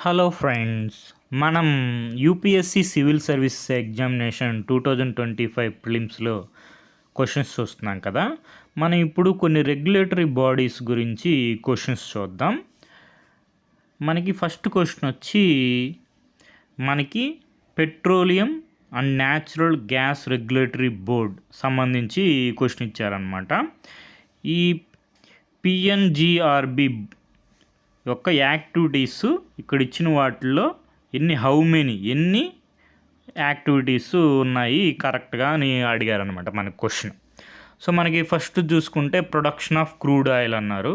Hello friends, మనం UPSC civil service examination 2025 ప్రిలిమ్స్లో questions చూస్తున్నాం కదా. మనం ఇప్పుడు కొన్ని రెగ్యులేటరీ బాడీస్ గురించి క్వశ్చన్స్ చూద్దాం. మనకి ఫస్ట్ క్వశ్చన్ వచ్చి మనకి petroleum and natural gas regulatory board సంబంధించి క్వశ్చన్ ఇచ్చారనమాట. ఈ పిఎన్జిఆర్బి యొక్క యాక్టివిటీస్ ఇక్కడ ఇచ్చిన వాటిల్లో ఎన్ని యాక్టివిటీస్ ఉన్నాయి కరెక్ట్గా అని అడిగారనమాట మనకి క్వశ్చన్. సో మనకి ఫస్ట్ చూసుకుంటే ప్రొడక్షన్ ఆఫ్ క్రూడ్ ఆయిల్ అన్నారు.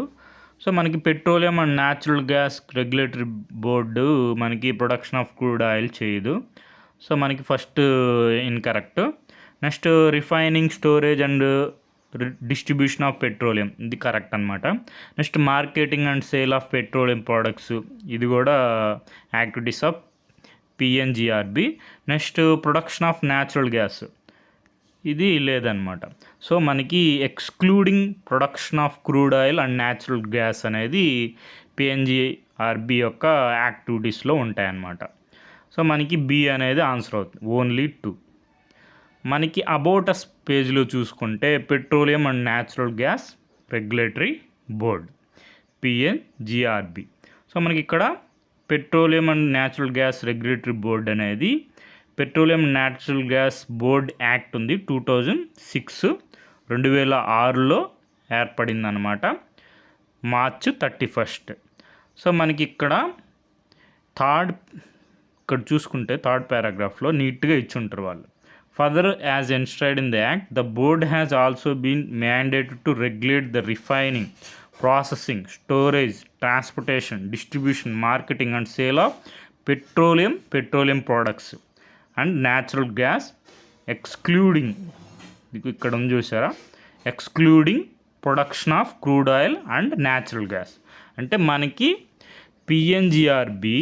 సో మనకి petroleum and natural gas regulatory board మనకి ప్రొడక్షన్ ఆఫ్ క్రూడ్ ఆయిల్ చేయదు. సో మనకి first incorrect. Next refining, storage and distribution of petroleum, ఇది కరెక్ట్ అనమాట. Next marketing and sale of petroleum products, ఇది కూడా activities of PNGRB. Next production of natural gas, ఇది లేదనమాట. So మనకి excluding production of crude oil and natural gas అనేది PNGRB యొక్క యాక్టివిటీస్లో ఉంటాయన్నమాట. సో మనకి బి అనేది ఆన్సర్ అవుతుంది, ఓన్లీ 2. మనకి అబౌట్ అస్ పేజ్లో చూసుకుంటే petroleum and natural gas regulatory board PNGRB. So మనకి ఇక్కడ petroleum and natural gas regulatory board అనేది petroleum natural gas board act ఉంది, 2006లో ఏర్పడింది అనమాట, మార్చ్ 31. సో మనకి ఇక్కడ చూసుకుంటే థర్డ్ పారాగ్రాఫ్లో నీట్గా ఇచ్చి ఉంటారు వాళ్ళు. Further, as enshrined in the Act, the board has also been mandated to regulate the refining, processing, storage, transportation, distribution, marketing and sale of petroleum products and natural gas, excluding production of crude oil and natural gas. అంటే మనకి PNGRB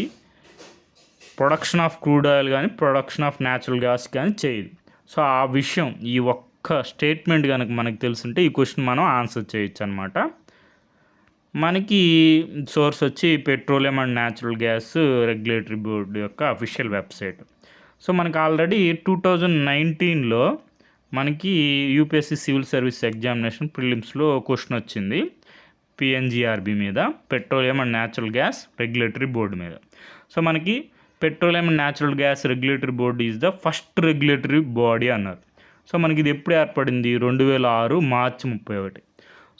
production of crude oil కానీ production of natural gas కానీ చేయదు. So ఆ విషయం, ఈ ఒక్క statement కనుక మనకు తెలుసుంటే ఈ క్వశ్చన్ మనం ఆన్సర్ చేయొచ్చు అనమాట. మనకి సోర్స్ వచ్చి petroleum and natural gas regulatory board యొక్క అఫీషియల్ వెబ్సైట్. సో మనకి ఆల్రెడీ 2019లో మనకి యూపీఎస్సీ సివిల్ సర్వీస్ ఎగ్జామినేషన్ ప్రిలిమ్స్లో క్వశ్చన్ వచ్చింది పిఎన్జిఆర్బి మీద, petroleum and natural gas regulatory board మీద. సో మనకి petroleum and natural gas regulatory board is the first regulatory body అన్నారు. సో మనకి ఇది ఎప్పుడు ఏర్పడింది, 2006 మార్చి 31.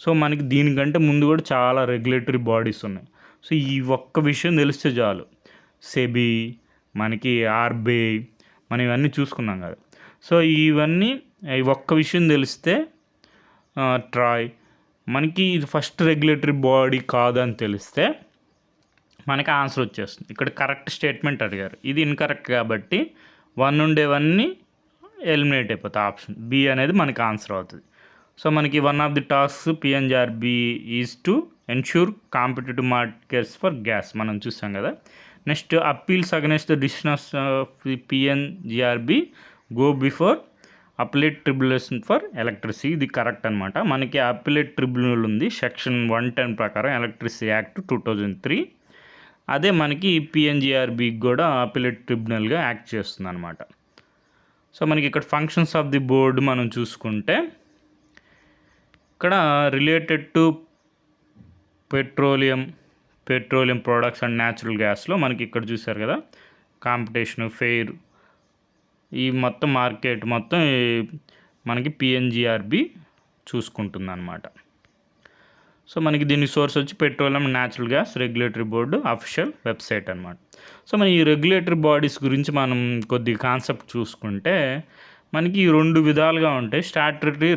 సో మనకి దీనికంటే ముందు కూడా చాలా రెగ్యులేటరీ బాడీస్ ఉన్నాయి. సో ఈ ఒక్క విషయం తెలిస్తే చాలు, సెబీ, మనకి ఆర్బీఐ, మనం ఇవన్నీ చూసుకున్నాం కదా. సో ఇవన్నీ ఈ ఒక్క విషయం తెలిస్తే ట్రాయ్, మనకి ఇది ఫస్ట్ రెగ్యులేటరీ బాడీ కాదని తెలిస్తే మనకి ఆన్సర్ వచ్చేస్తుంది. ఇక్కడ కరెక్ట్ స్టేట్మెంట్ అడిగారు, ఇది ఇన్కరెక్ట్ కాబట్టి 1 ఉండేవన్నీ ఎలిమినేట్ అయిపోతాయి, ఆప్షన్ బి అనేది మనకి ఆన్సర్ అవుతుంది. సో మనకి one of the tasks PNGRB is to ensure competitive markets for gas, మనం చూసాం కదా. Next appeals against the decision of PNGRB go before appellate tribunal for electricity, ఇది కరెక్ట్ అనమాట. మనకి అప్లేట్ ట్రిబ్యునల్ ఉంది సెక్షన్ 110 ప్రకారం, ఎలక్ట్రిసిటీ యాక్ట్ 2003. అదే మనకి పిఎన్జిఆర్బికి కూడా అపిలేట్ ట్రిబ్యునల్గా యాక్ట్ చేస్తుంది అనమాట. సో మనకి ఇక్కడ ఫంక్షన్స్ ఆఫ్ ది బోర్డు మనం చూసుకుంటే ఇక్కడ related to petroleum products and natural గ్యాస్లో మనకి ఇక్కడ చూసారు కదా, కాంపిటీషన్, ఫెయిర్, ఈ మొత్తం మార్కెట్ మొత్తం మనకి పిఎన్జిఆర్బి చూసుకుంటుంది అనమాట. సో మనకి దీని సోర్స్ వచ్చి petroleum natural gas regulatory board official website అనమాట. సో మన ఈ రెగ్యులేటరీ బాడీస్ గురించి మనం కొద్ది కాన్సెప్ట్ చూసుకుంటే మనకి 2 విధాలుగా ఉంటాయి, స్టాట్యుటరీ,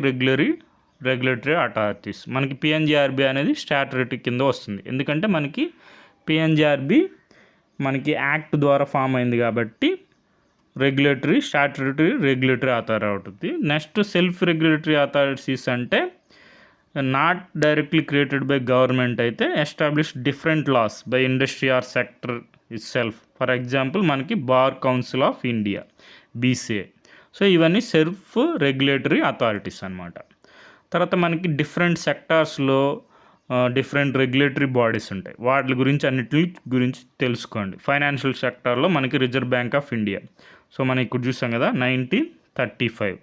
రెగ్యులేటరీ అథారిటీస్. మనకి పిఎన్జిఆర్బి అనేది స్టాట్యుటరీ కింద వస్తుంది, ఎందుకంటే మనకి పిఎన్జిఆర్బి మనకి యాక్ట్ ద్వారా ఫామ్ అయింది కాబట్టి స్టాట్యుటరీ రెగ్యులేటరీ అథారిటీ అవుతుంది. నెక్స్ట్ సెల్ఫ్ రెగ్యులేటరీ అథారిటీస్ అంటే not directly created by government, అయితే establish different laws by industry or sector itself. For example మనకి bar council of India, BCA. So ఇవన్నీ self regulatory authorities అనమాట. తర్వాత మనకి different సెక్టార్స్లో different regulatory bodies ఉంటాయి. వాటి గురించి అన్నిటి గురించి తెలుసుకోండి. ఫైనాన్షియల్ సెక్టార్లో మనకి reserve bank of India. So మనం ఇక్కడ చూసాం కదా 1935,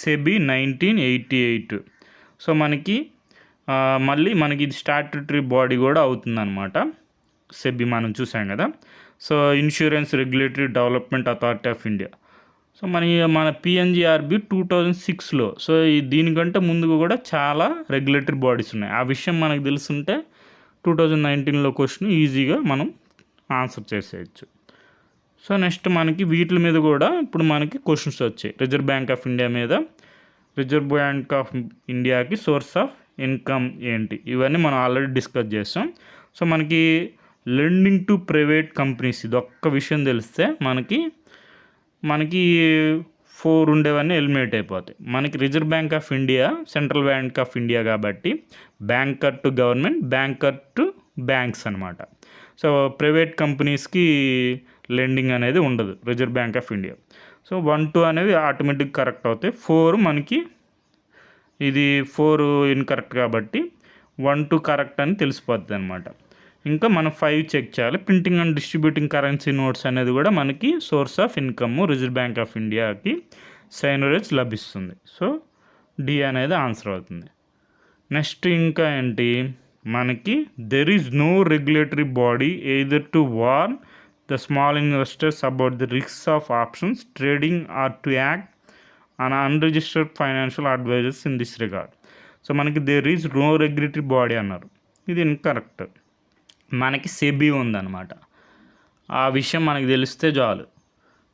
సెబీ 1988. సో మనకి మళ్ళీ మనకి ఇది స్టాట్యూటరీ బాడీ కూడా అవుతుందన్నమాట. సెబీ మనం చూసాం కదా. So insurance regulatory development authority of India. So మన పిఎన్జిఆర్బి 2006లో. సో దీనికంటే ముందు కూడా చాలా రెగ్యులేటరీ బాడీస్ ఉన్నాయి. ఆ విషయం మనకు తెలుసుంటే 2019లో క్వశ్చన్ ఈజీగా మనం ఆన్సర్ చేసేయచ్చు. సో నెక్స్ట్ మనకి వీటి మీద కూడా ఇప్పుడు మనకి క్వశ్చన్స్ వచ్చాయి. రిజర్వ్ బ్యాంక్ ఆఫ్ ఇండియా మీద, రిజర్వ్ బ్యాంక్ ఆఫ్ ఇండియాకి సోర్స్ ఆఫ్ ఇన్కమ్ ఏంటి, ఇవన్నీ మనం ఆల్రెడీ డిస్కస్ చేస్తాం. సో మనకి లెండింగ్ టు ప్రైవేట్ కంపెనీస్, ఇది ఒక్క విషయం తెలిస్తే మనకి 4 ఉండేవన్నీ ఎలిమినేట్ అయిపోతాయి. మనకి reserve bank of India central bank of India కాబట్టి banker to government, banker to banks అనమాట. సో ప్రైవేట్ కంపెనీస్కి లెండింగ్ అనేది ఉండదు reserve bank of India. So 1, 2 అనేవి ఆటోమేటిక్ కరెక్ట్ అవుతాయి. 4 మనకి ఇది 4 ఇన్కరెక్ట్ కాబట్టి 1, 2 కరెక్ట్ అని తెలిసిపోద్ది అనమాట. ఇంకా మనం 5 చెక్ చేయాలి. Printing and distributing currency notes అనేది కూడా మనకి source of income reserve bank of ఇండియాకి సైనరేజ్ లభిస్తుంది. సో డి అనేది ఆన్సర్ అవుతుంది. నెక్స్ట్ ఇంకా ఏంటి మనకి there is no regulatory body either to warn the small investors about the risks of options trading or to act on unregistered financial advisers in this regard. So మనకి there is no regulatory body అన్నారు, ఇది incorrect. మనకి SEBI ఉందన్నమాట. ఆ విషయం మనకి తెలిస్తే చాలు,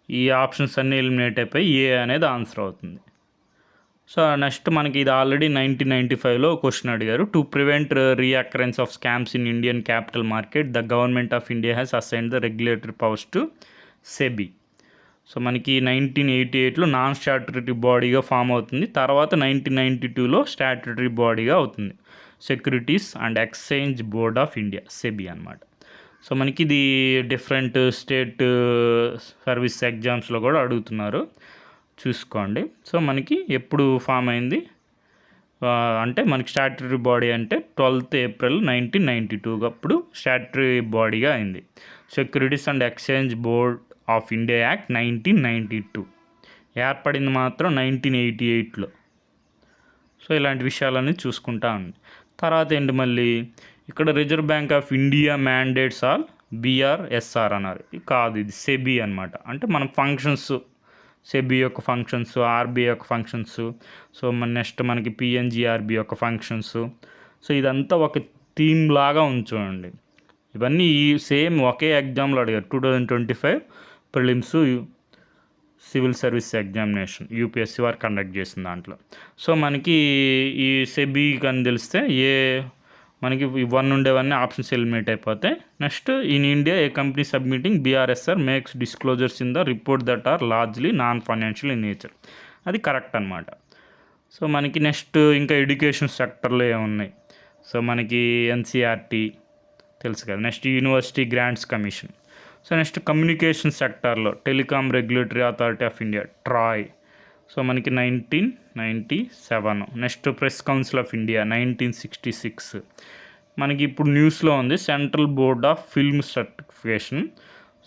ఈ ఆప్షన్స్ అన్నీ ఎలిమినేట్ అయిపోయి ఏ అనేది ఆన్సర్ అవుతుంది. సో నెక్స్ట్ మనకి ఇది ఆల్రెడీ 1995లో క్వశ్చన్ అడిగారు. To prevent reoccurrence of scams in Indian capital market the government of India has assigned the regulatory powers to SEBI. So మనకి 1988లో నాన్ స్టాట్యూటరీ బాడీగా ఫామ్ అవుతుంది. తర్వాత 1992లో స్టాట్యూటరీ బాడీగా అవుతుంది. Securities and exchange board of India, SEBI అనమాట. So మనకి ఇది డిఫరెంట్ స్టేట్ సర్వీస్ ఎగ్జామ్స్లో కూడా అడుగుతున్నారు, చూసుకోండి. సో మనకి ఎప్పుడు ఫామ్ అయింది అంటే మనకి స్టాట్యూటరీ బాడీ అంటే 12th April 1992 అప్పుడు స్టాట్యూటరీ బాడీగా అయింది. Securities and exchange board of India act 1992 ఏర్పడింది మాత్రం 1988లో. సో ఇలాంటి విషయాలన్నీ చూసుకుంటా ఉంది. తర్వాత ఏంటి మళ్ళీ ఇక్కడ reserve bank of India mandates all BRSR అన్నారు. కాదు, ఇది సెబీ అనమాట. అంటే మన ఫంక్షన్స్, సెబీ యొక్క ఫంక్షన్స్, ఆర్బీఐ యొక్క ఫంక్షన్స్, సో నెక్స్ట్ మనకి పిఎన్జిఆర్బి యొక్క ఫంక్షన్స్. సో ఇదంతా ఒక థీమ్ లాగా ఉంచండి. ఇవన్నీ ఈ సేమ్ ఒకే ఎగ్జామ్లో అడిగారు. 2025 prelims civil service examination UPSC వారు కండక్ట్ చేసిన దాంట్లో. సో మనకి ఈ సెబీ అని తెలిస్తే మనకి 1 ఉండేవన్నీ ఆప్షన్స్ ఎలిమినేట్ అయిపోతాయి. Next in India a company submitting BRSR makes disclosures in the report that are largely non financial in nature, అది కరెక్ట్ అనమాట. సో మనకి నెక్స్ట్ ఇంకా ఎడ్యుకేషన్ సెక్టర్లో ఏమున్నాయి. సో మనకి ఎన్సీఆర్టీ తెలుసు కదా. Next university grants commission. So next communication సెక్టార్లో telecom regulatory authority of India, TRAI. So మనకి 1997. Next press council of India 1966. మనకి ఇప్పుడు న్యూస్లో ఉంది central board of film certification.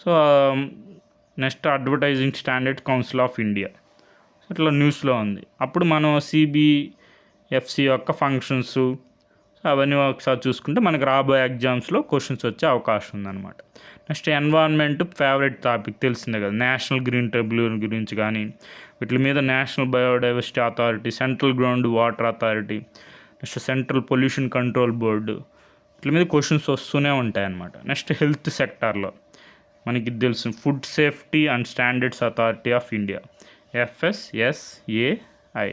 So next advertising standard council of India, ఇట్లా న్యూస్లో ఉంది. అప్పుడు మనం సిబిఎఫ్సి యొక్క ఫంక్షన్స్ అవన్నీ ఒకసారి చూసుకుంటే మనకు రాబోయే ఎగ్జామ్స్లో క్వశ్చన్స్ వచ్చే అవకాశం ఉందన్నమాట. నెక్స్ట్ ఎన్వైరన్మెంట్ ఫేవరెట్ టాపిక్ తెలిసిందే కదా. నేషనల్ గ్రీన్ ట్రిబ్యునల్ గురించి కానీ వీటి మీద national biodiversity authority, central ground water authority, next central pollution control board, వీటి మీద క్వశ్చన్స్ వస్తూనే ఉంటాయన్నమాట. నెక్స్ట్ హెల్త్ సెక్టార్లో మనకి తెలుసు food safety and standards authority of India, FSSAI.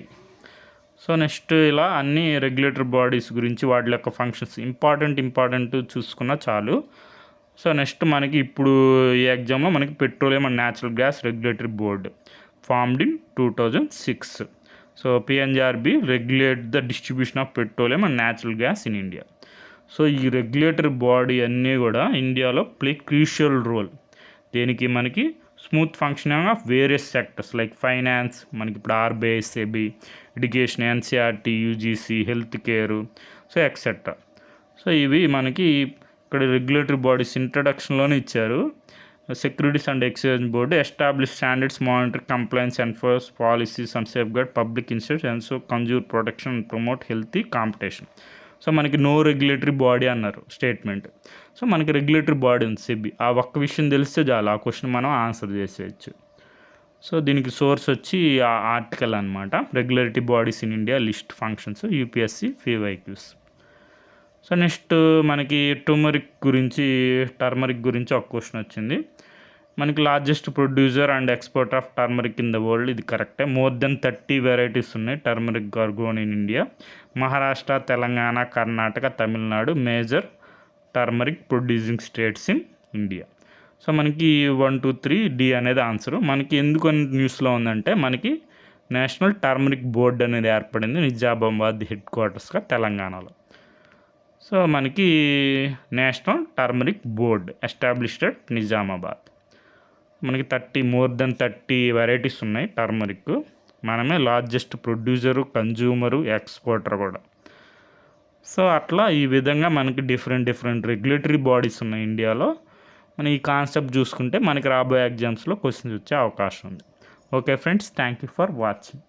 So next ఇలా అన్ని రెగ్యులేటరీ బాడీస్ గురించి వాటి యొక్క ఫంక్షన్స్ ఇంపార్టెంట్ చూసుకున్నా చాలు. సో నెక్స్ట్ మనకి ఇప్పుడు ఈ ఎగ్జామ్లో మనకి petroleum and natural gas regulatory board formed in 2006. So PNGRB regulate the distribution of petroleum and natural gas in India. So ఈ రెగ్యులేటరీ బాడీ అన్నీ కూడా ఇండియాలో ప్లే క్రూషియల్ రోల్. దేనికి మనకి smooth functioning of various sectors like finance, మనకి ఇప్పుడు RBI, SEBI, education, NCERT, UGC, health care, so etcetera. So ఇవి మనకి ఇక్కడ రెగ్యులేటరీ బాడీస్ ఇంట్రడక్షన్లోనే ఇచ్చారు. Securities and exchange board establish standards, monitor complains, enforce policies and safeguard public institutes and so consumer protection and promote healthy competition. So మనకి no regulatory body అన్నారు statement. So మనకి regulatory body ఉంది సెబీ. ఆ ఒక్క విషయం తెలిస్తే చాలు, ఆ క్వశ్చన్ మనం ఆన్సర్ చేసేయచ్చు. సో దీనికి సోర్స్ వచ్చి ఆ ఆర్టికల్ అనమాట, regulatory bodies in India list functions UPSC PYQs. So next మనకి టర్మరిక్ గురించి ఒక క్వశ్చన్ వచ్చింది. మనకి largest producer and export of turmeric in the world, ఇది కరెక్టే. మోర్ దెన్ 30 వెరైటీస్ ఉన్నాయి turmeric grown in India. Maharashtra, Telangana, Karnataka, Tamil Nadu major turmeric producing states in India. So మనకి 1, 2, 3 D అనేది ఆన్సరు. మనకి ఎందుకు న్యూస్లో ఉందంటే మనకి నేషనల్ టర్మరిక్ బోర్డు అనేది ఏర్పడింది నిజామాబాద్ హెడ్ క్వార్టర్స్గా తెలంగాణలో. సో మనకి national turmeric board established at Nizamabad. మనకి మోర్ దెన్ 30 వెరైటీస్ ఉన్నాయి టర్మరిక్. మనమే లార్జెస్ట్ ప్రొడ్యూసరు, కన్జ్యూమరు, ఎక్స్పోర్టర్ కూడా. సో అట్లా ఈ విధంగా మనకి డిఫరెంట్ రెగ్యులేటరీ బాడీస్ ఉన్నాయి ఇండియాలో. మనం ఈ కాన్సెప్ట్ చూసుకుంటే మనకి రాబోయే ఎగ్జామ్స్లో క్వశ్చన్స్ వచ్చే అవకాశం ఉంది. Okay friends, thank you for watching.